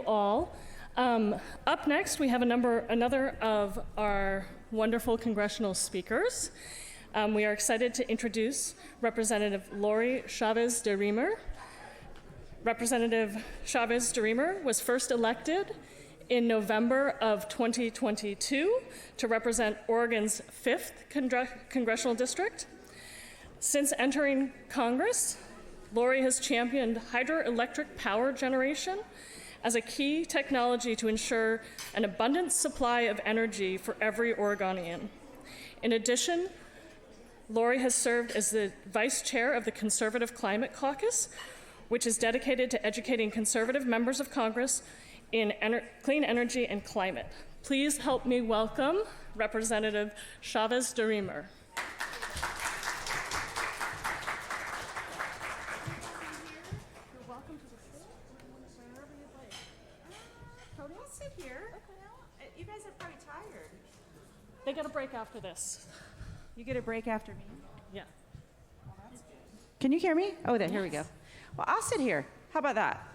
All. Up next, we have another of our wonderful congressional speakers. We are excited to introduce Representative Lori Chavez-DeRemer. Representative Chavez-DeRemer was first elected in November of 2022 to represent Oregon's 5th Congressional District. Since entering Congress, Lori has championed hydroelectric power generation as a key technology to ensure an abundant supply of energy for every Oregonian. In addition, Lori has served as the vice chair of the Conservative Climate Caucus, which is dedicated to educating conservative members of Congress in clean energy and climate. Please help me welcome Representative Chavez-DeRemer. They get a break after this. You get a break after me? Yeah. Well, that's good. Can you hear me? Oh, there, yes. Here we go. Well, I'll sit here. How about that?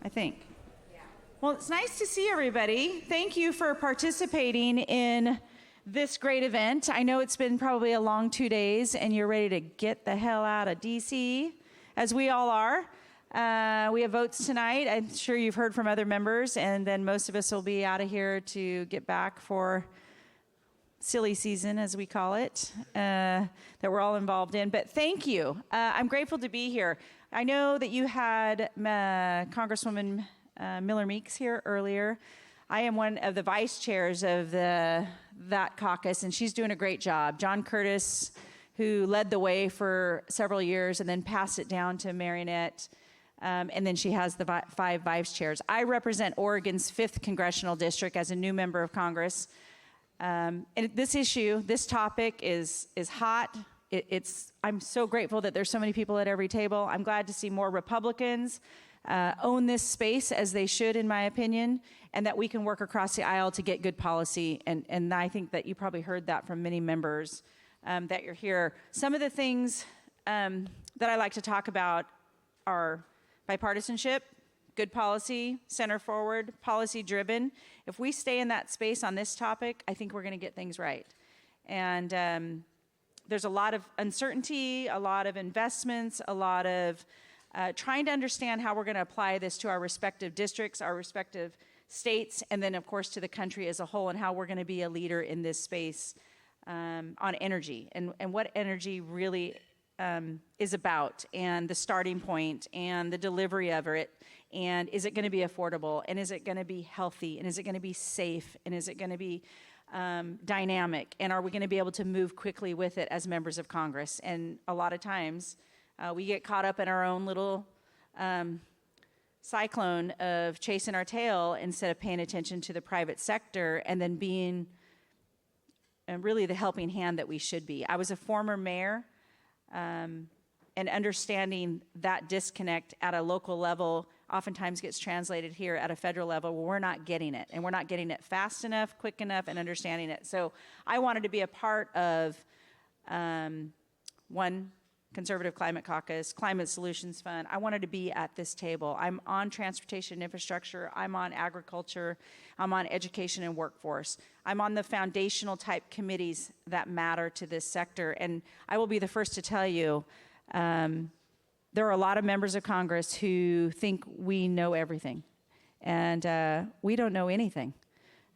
I think. Yeah. Well, it's nice to see everybody. Thank you for participating in this great event. I know it's been probably a long 2 days, and you're ready to get the hell out of D.C., as we all are. We have votes tonight. I'm sure you've heard from other members, and then most of us will be out of here to get back for silly season, as we call it, that we're all involved in. But thank you. I'm grateful to be here. I know that you had Congresswoman Miller Meeks here earlier. I am one of the vice chairs of that caucus, and she's doing a great job. John Curtis, who led the way for several years and then passed it down to Marinette, and then she has the 5 vice chairs. I represent Oregon's 5th Congressional District as a new member of Congress. And this issue, this topic is hot. I'm so grateful that there's so many people at every table. I'm glad to see more Republicans own this space, as they should, in my opinion, and that we can work across the aisle to get good policy. And I think that you probably heard that from many members that you're here. Some of the things that I like to talk about are bipartisanship, good policy, center forward, policy driven. If we stay in that space on this topic, I think we're going to get things right. And there's a lot of uncertainty, a lot of investments, a lot of trying to understand how we're going to apply this to our respective districts, our respective states, and then of course to the country as a whole, and how we're going to be a leader in this space on energy and what energy really is about, and the starting point and the delivery of it. And is it going to be affordable? And is it going to be healthy? And is it going to be safe? And is it going to be dynamic? And are we going to be able to move quickly with it as members of Congress? And a lot of times we get caught up in our own little cyclone of chasing our tail instead of paying attention to the private sector and then being really the helping hand that we should be. I was a former mayor, and understanding that disconnect at a local level oftentimes gets translated here at a federal level where we're not getting it, and we're not getting it fast enough, quick enough, and understanding it. So I wanted to be a part of one Conservative Climate Caucus, Climate Solutions Fund. I wanted to be at this table. I'm on transportation infrastructure. I'm on agriculture. I'm on education and workforce. I'm on the foundational type committees that matter to this sector. And I will be the first to tell you, there are a lot of members of Congress who think we know everything. And we don't know anything.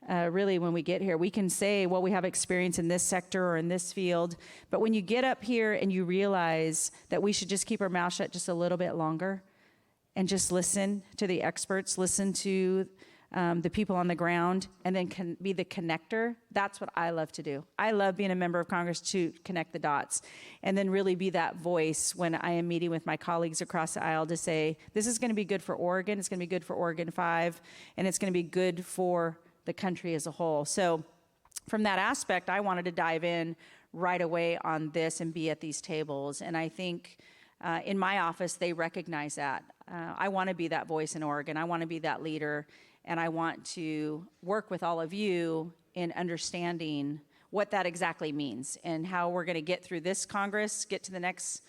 Really, when we get here, we can say, well, we have experience in this sector or in this field, but when you get up here and you realize that we should just keep our mouth shut just a little bit longer and just listen to the experts, listen to the people on the ground, and then be the connector, that's what I love to do. I love being a member of Congress to connect the dots and then really be that voice when I am meeting with my colleagues across the aisle to say, this is going to be good for Oregon, it's going to be good for OR-5, and it's going to be good for the country as a whole. So from that aspect, I wanted to dive in right away on this and be at these tables. And I think in my office, they recognize that. I want to be that voice in Oregon. I want to be that leader. And I want to work with all of you in understanding what that exactly means and how we're going to get through this Congress, get through the next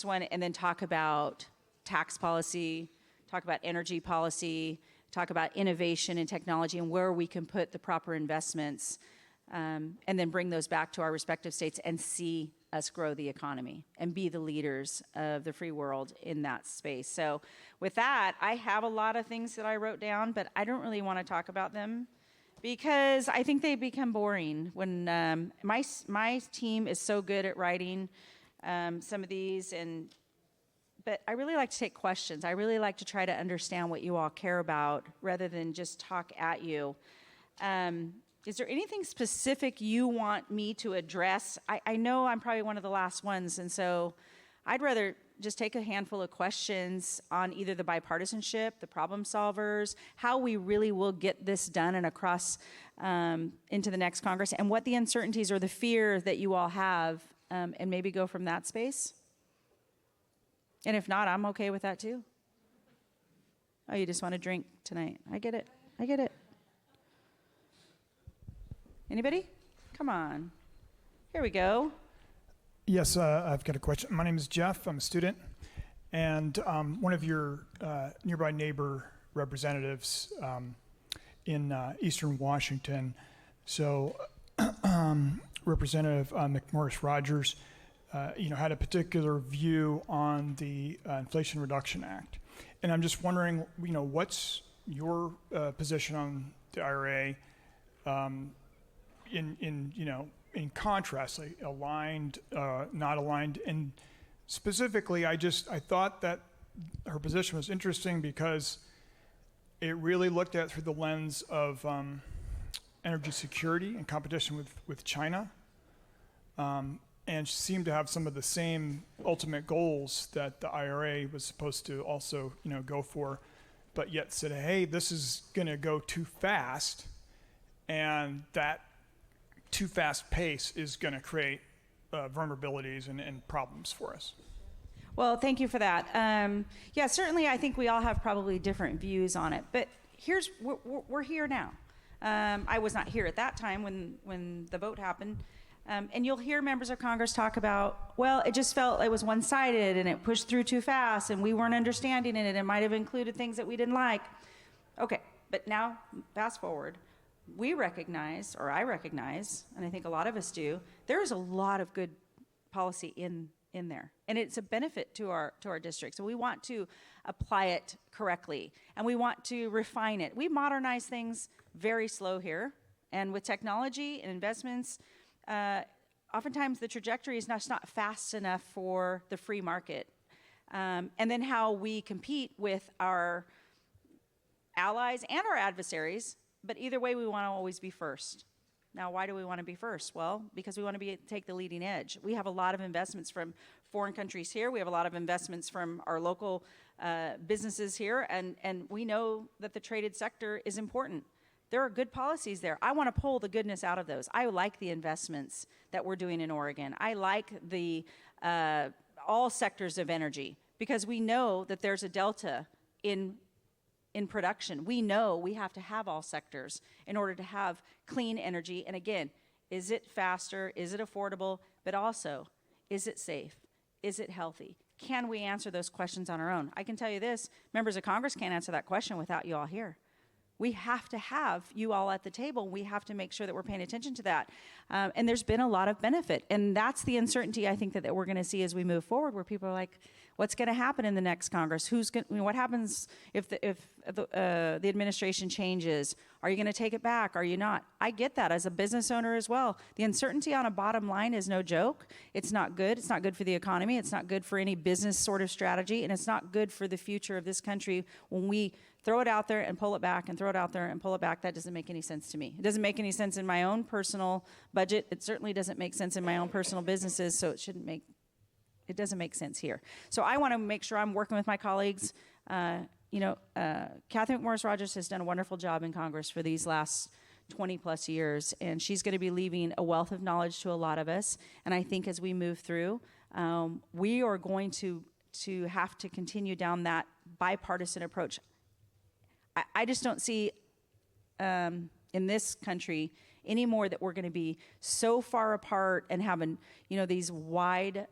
one, and then talk about tax policy, talk about energy policy, talk about innovation and technology and where we can put the proper investments, and then bring those back to our respective states and see us grow the economy and be the leaders of the free world in that space. So with that, I have a lot of things that I wrote down, but I don't really want to talk about them because I think they become boring when my team is so good at writing some of these, but I really like to take questions. I really like to try to understand what you all care about rather than just talk at you. Is there anything specific you want me to address? I know I'm probably one of the last ones, and so I'd rather just take a handful of questions on either the bipartisanship, the problem solvers, how we really will get this done and across into the next Congress, and what the uncertainties or the fear that you all have, and maybe go from that space. And if not, I'm okay with that too. Oh, you just want to drink tonight. I get it. I get it. Anybody? Come on. Here we go. Yes, I've got a question. My name is Jeff. I'm a student. And one of your nearby neighbor representatives in Eastern Washington, so Representative McMorris Rogers, had a particular view on the Inflation Reduction Act. And I'm just wondering, what's your position on the IRA? In contrast, like aligned, not aligned, and specifically, I thought that her position was interesting because it really looked at it through the lens of energy security and competition with China, and seemed to have some of the same ultimate goals that the IRA was supposed to also, go for, but yet said, hey, this is going to go too fast, and that too fast pace is going to create vulnerabilities and problems for us. Well, thank you for that. Yeah, certainly I think we all have probably different views on it, but we're here now. I was not here at that time when the vote happened, and you'll hear members of Congress talk about, well, it just felt it was one-sided and it pushed through too fast and we weren't understanding it and it might have included things that we didn't like. Okay, but now fast forward. We recognize, or I recognize, and I think a lot of us do, there is a lot of good policy in there, and it's a benefit to our district. So we want to apply it correctly, and we want to refine it. We modernize things very slow here, and with technology and investments, oftentimes the trajectory is not fast enough for the free market. And then how we compete with our allies and our adversaries. But either way, we want to always be first. Now, why do we want to be first? Well, because we want to take the leading edge. We have a lot of investments from foreign countries here. We have a lot of investments from our local businesses here, and we know that the traded sector is important. There are good policies there. I want to pull the goodness out of those. I like the investments that we're doing in Oregon. I like the all sectors of energy because we know that there's a delta in production. We know we have to have all sectors in order to have clean energy. And again, is it faster? Is it affordable? But also, is it safe? Is it healthy? Can we answer those questions on our own? I can tell you this, members of Congress can't answer that question without you all here. We have to have you all at the table. We have to make sure that we're paying attention to that. And there's been a lot of benefit. And that's the uncertainty I think that we're going to see as we move forward, where people are like, what's going to happen in the next Congress? What happens if the administration changes? Are you going to take it back? Are you not? I get that as a business owner as well. The uncertainty on a bottom line is no joke. It's not good. It's not good for the economy. It's not good for any business sort of strategy. And it's not good for the future of this country when we throw it out there and pull it back and throw it out there and pull it back. That doesn't make any sense to me. It doesn't make any sense in my own personal budget. It certainly doesn't make sense in my own personal businesses, so it doesn't make sense here. So I want to make sure I'm working with my colleagues. Catherine Morris Rogers has done a wonderful job in Congress for these last 20 plus years, and she's going to be leaving a wealth of knowledge to a lot of us. And I think as we move through, we are going to have to continue down that bipartisan approach. I just don't see in this country anymore that we're going to be so far apart and having, these wide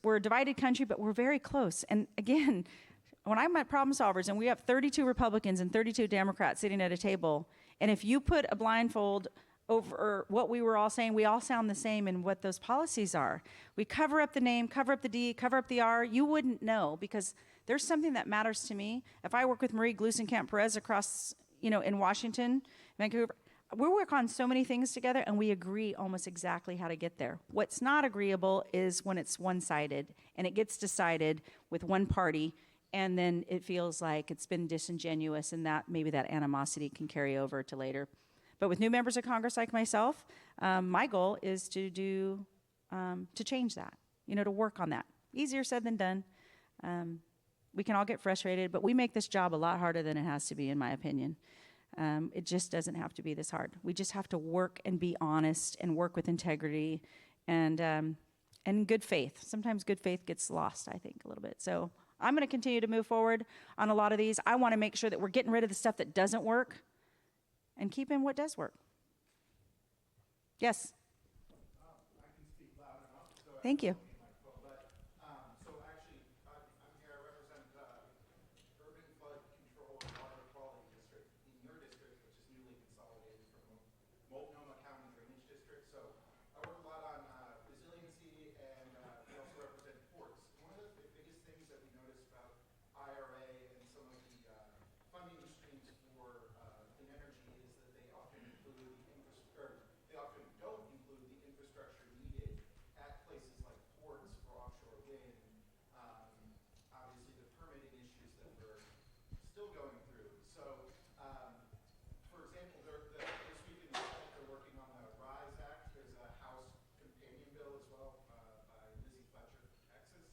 we're a divided country, but we're very close. And again, when I'm at Problem Solvers and we have 32 Republicans and 32 Democrats sitting at a table, and if you put a blindfold over what we were all saying, we all sound the same in what those policies are. We cover up the name, cover up the D, cover up the R. You wouldn't know, because there's something that matters to me. If I work with Marie Gluesenkamp-Perez across, in Washington, Vancouver, we work on so many things together and we agree almost exactly how to get there. What's not agreeable is when it's one-sided and it gets decided with one party, and then it feels like it's been disingenuous, and that maybe that animosity can carry over to later. But with new members of Congress like myself, my goal is to change that, to work on that. Easier said than done. We can all get frustrated, but we make this job a lot harder than it has to be, in my opinion. It just doesn't have to be this hard. We just have to work and be honest and work with integrity and good faith. Sometimes good faith gets lost, I think, a little bit. So I'm going to continue to move forward on a lot of these. I want to make sure that we're getting rid of the stuff that doesn't work and keeping what does work. Yes? I can speak loud enough. So Thank you. So actually, I'm here, I represent Urban Flood Control and Water Quality District in your district, which is newly consolidated from Multnomah County Drainage District. So I work a lot on resiliency, and we also represent ports. One of the biggest things that we notice about IRA and some of the funding streams for clean energy is that they often include they often don't include the infrastructure needed at places like ports for offshore wind. Obviously, the permitting issues that we're still going through. So, for example, this week in the Senate, they're working on the RISE Act. There's a House companion bill as well by Lizzie Fletcher from Texas.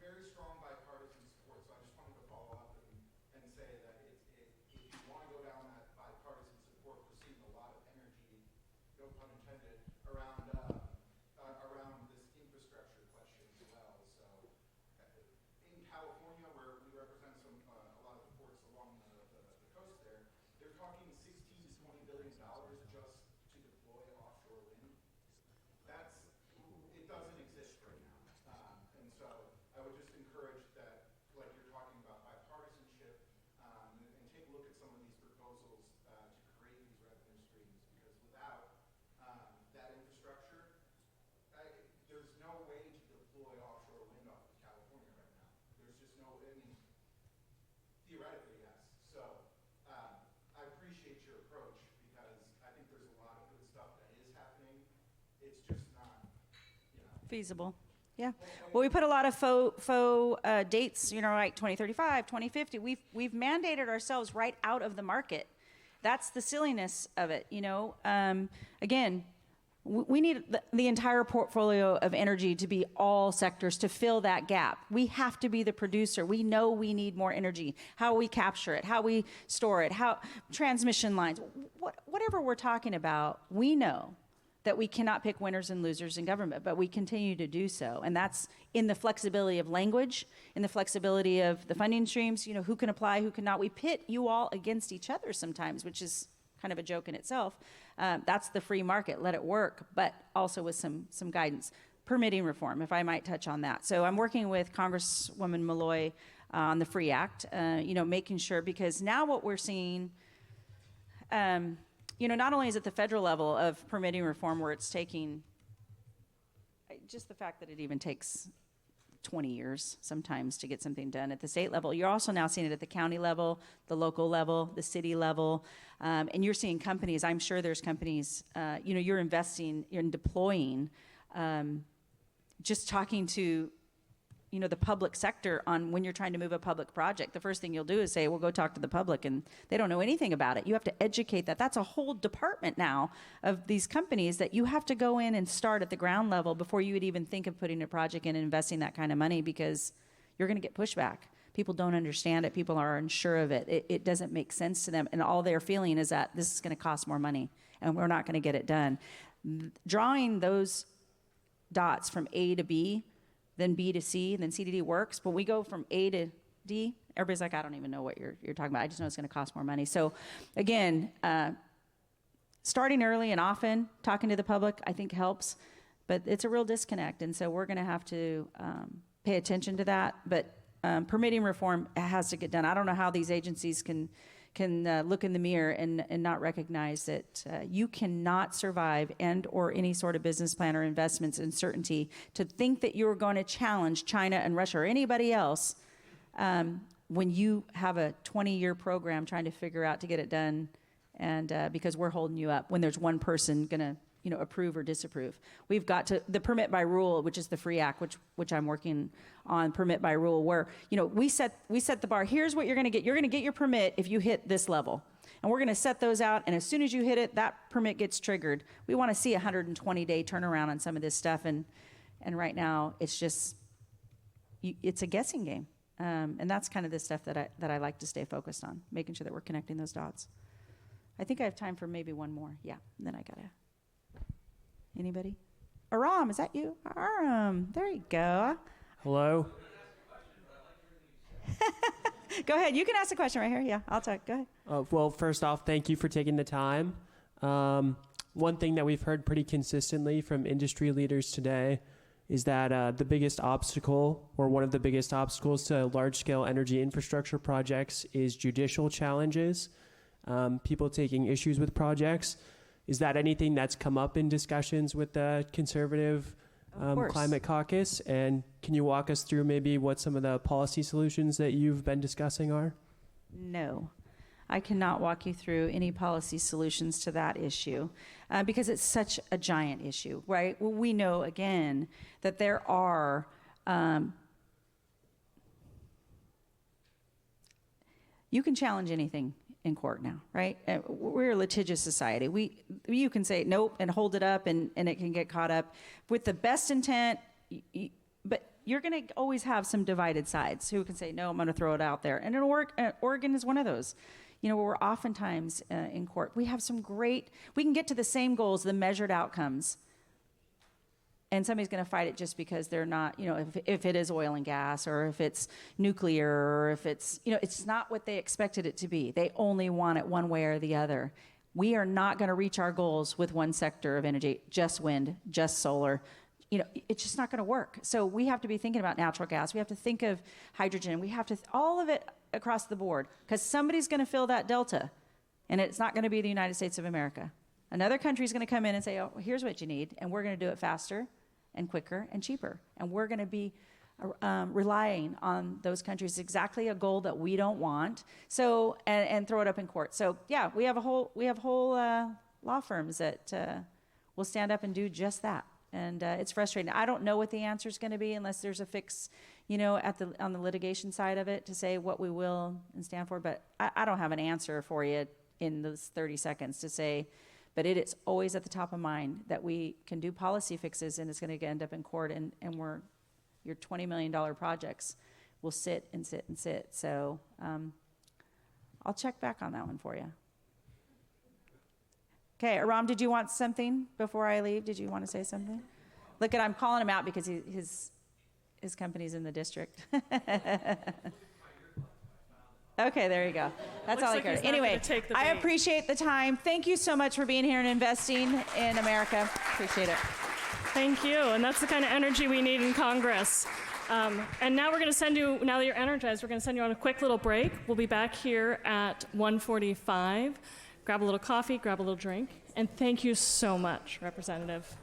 Very strong bipartisan support. So I just wanted to follow up and say that if you want to go down that bipartisan support, we're seeing a lot of energy, no pun intended, around this infrastructure question as well. So in California, where we represent a lot of the ports along the coast there, they're talking $16 to $20 billion just to deploy offshore wind. It doesn't exist right now. And so I would just encourage that, like you're talking about bipartisanship, and take a look at some of these proposals to create these revenue streams, because without that infrastructure, there's no way to deploy offshore wind off of California right now. There's just no, theoretically, yes. So I appreciate your approach, because I think there's a lot of good stuff that is happening. It's just not, Feasible. Yeah. Well, we put a lot of faux dates, like 2035, 2050. We've mandated ourselves right out of the market. That's the silliness of it, Again, we need the entire portfolio of energy to be all sectors to fill that gap. We have to be the producer. We know we need more energy. How we capture it, how we store it, how transmission lines, whatever we're talking about, we know that we cannot pick winners and losers in government, but we continue to do so. And that's in the flexibility of language, in the flexibility of the funding streams, who can apply, who cannot. We pit you all against each other sometimes, which is kind of a joke in itself. That's the free market, let it work, but also with some guidance. Permitting reform, if I might touch on that. So I'm working with Congresswoman Malloy on the FREE Act, making sure, because now what we're seeing, not only is it the federal level of permitting reform where it's taking, just the fact that it even takes 20 years sometimes to get something done at the state level. You're also now seeing it at the county level, the local level, the city level, and you're seeing companies, I'm sure there's companies, you're investing, you're deploying, just talking to, the public sector on when you're trying to move a public project. The first thing you'll do is say, well, go talk to the public, and they don't know anything about it. You have to educate that. That's a whole department now of these companies that you have to go in and start at the ground level before you would even think of putting a project in and investing that kind of money, because you're going to get pushback. People don't understand it. People are unsure of it. It doesn't make sense to them. And all they're feeling is that this is going to cost more money and we're not going to get it done. Drawing those dots from A to B, then B to C, then C to D works. But we go from A to D, everybody's like, I don't even know what you're talking about. I just know it's going to cost more money. So again, starting early and often, talking to the public, I think helps. But it's a real disconnect, and so we're going to have to pay attention to that. But permitting reform has to get done. I don't know how these agencies can look in the mirror and not recognize that you cannot survive or any sort of business plan or investments uncertainty to think that you're going to challenge China and Russia or anybody else when you have a 20-year program trying to figure out to get it done, and because we're holding you up when there's one person going to approve or disapprove. We've got to, the permit by rule, which is the FREE Act, which I'm working on, permit by rule, where, we set the bar. Here's what you're going to get. You're going to get your permit if you hit this level. And we're going to set those out, and as soon as you hit it, that permit gets triggered. We want to see a 120-day turnaround on some of this stuff, and right now, it's just, it's a guessing game. And that's kind of the stuff that I like to stay focused on, making sure that we're connecting those dots. I think I have time for maybe one more. Yeah, and then I got to... Anybody? Aram, is that you? Aram, there you go. Hello. Go ahead. You can ask the question right here. Yeah, I'll talk. Go ahead. Well, first off, thank you for taking the time. One thing that we've heard pretty consistently from industry leaders today is that the biggest obstacle, or one of the biggest obstacles to large-scale energy infrastructure projects, is judicial challenges, people taking issues with projects. Is that anything that's come up in discussions with the Conservative Climate Caucus? And can you walk us through maybe what some of the policy solutions that you've been discussing are? No, I cannot walk you through any policy solutions to that issue because it's such a giant issue, right? Well, we know, again, that there are you can challenge anything in court now, right? We're a litigious society. You can say nope and hold it up, and it can get caught up with the best intent, but you're going to always have some divided sides who can say, no, I'm going to throw it out there. And Oregon is one of those, where we're oftentimes in court. We have we can get to the same goals, the measured outcomes, and somebody's going to fight it just because they're not, if it is oil and gas, or if it's nuclear, or if it's, it's not what they expected it to be. They only want it one way or the other. We are not going to reach our goals with one sector of energy, just wind, just solar. It's just not going to work. So we have to be thinking about natural gas. We have to think of hydrogen. We have to, all of it across the board, because somebody's going to fill that delta, and it's not going to be the United States of America. Another country is going to come in and say, oh, here's what you need, and we're going to do it faster and quicker and cheaper. And we're going to be relying on those countries, exactly a goal that we don't want. So, and throw it up in court. So yeah, we have whole law firms that will stand up and do just that. And it's frustrating. I don't know what the answer is going to be unless there's a fix, on the litigation side of it to say what we will and stand for. But I don't have an answer for you in those 30 seconds to say. But it is always at the top of mind that we can do policy fixes, and it's going to end up in court, and your $20 million projects will sit and sit and sit. So I'll check back on that one for you. Okay, Aram, did you want something before I leave? Did you want to say something? Look, I'm calling him out because his company's in the district. Okay, there you go. That's all I care. Anyway, I appreciate the time. Thank you so much for being here and investing in America. Appreciate it. Thank you. And that's the kind of energy we need in Congress. And now we're going to send you, now that you're energized, we're going to send you on a quick little break. We'll be back here at 1:45. Grab a little coffee, grab a little drink. And thank you so much, Representative.